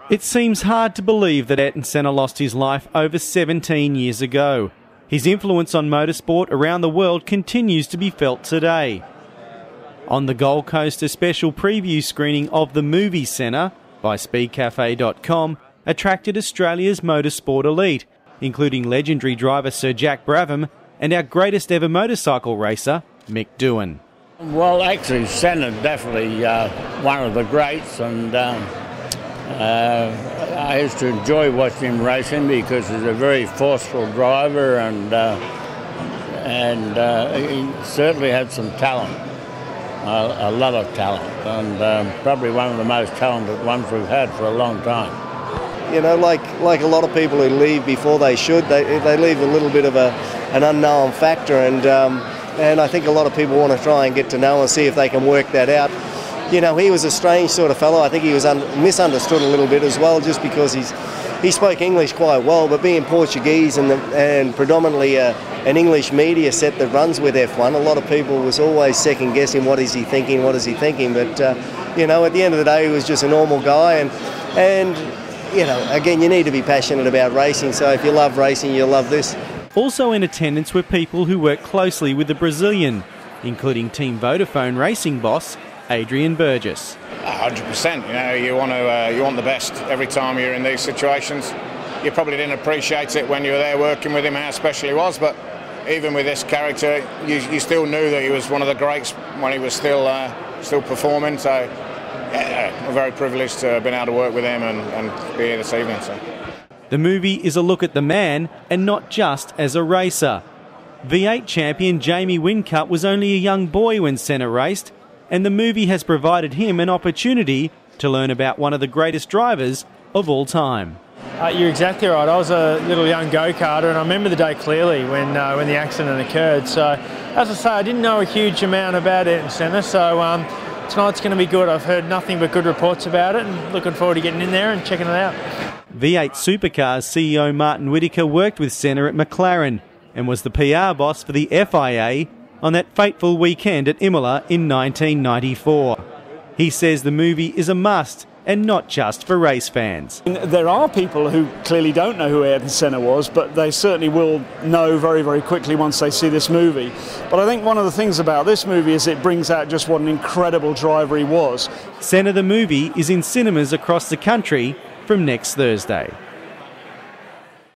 It seems hard to believe that Ayrton Senna lost his life over 17 years ago. His influence on motorsport around the world continues to be felt today. On the Gold Coast, a special preview screening of the movie Senna by speedcafe.com attracted Australia's motorsport elite, including legendary driver Sir Jack Brabham and our greatest ever motorcycle racer, Mick Doohan. Well, actually, Senna definitely one of the greats, and I used to enjoy watching him racing because he's a very forceful driver, and he certainly had some talent, a lot of talent, and probably one of the most talented ones we've had for a long time. You know, like a lot of people who leave before they should, they leave a little bit of an unknown factor, and I think a lot of people want to try and get to know and see if they can work that out. You know, he was a strange sort of fellow. I think he was misunderstood a little bit as well, just because he spoke English quite well, but being Portuguese and predominantly an English media set that runs with F1, a lot of people was always second guessing, what is he thinking, what is he thinking? But you know, at the end of the day, he was just a normal guy, and you know, again, you need to be passionate about racing, so if you love racing, you'll love this. Also in attendance were people who work closely with the Brazilian, including TeamVodafone racing boss Adrian Burgess. 100%. You know, you want the best every time you're in these situations. You probably didn't appreciate it when you were there working with him, how special he was, but even with this character, you still knew that he was one of the greats when he was still performing. So yeah, we're very privileged to have been able to work with him and be here this evening. So. The movie is a look at the man and not just as a racer. V8 champion Jamie Whincup was only a young boy when Senna raced, and the movie has provided him an opportunity to learn about one of the greatest drivers of all time. You're exactly right. I was a little young go-karter, and I remember the day clearly when the accident occurred. So, as I say, I didn't know a huge amount about Ayrton Senna, so tonight's going to be good. I've heard nothing but good reports about it, and looking forward to getting in there and checking it out. V8 Supercars CEO Martin Whitaker worked with Senna at McLaren and was the PR boss for the FIA on that fateful weekend at Imola in 1994. He says the movie is a must and not just for race fans. There are people who clearly don't know who Ayrton Senna was, but they certainly will know very, very quickly once they see this movie. But I think one of the things about this movie is it brings out just what an incredible driver he was. Senna the movie is in cinemas across the country from next Thursday.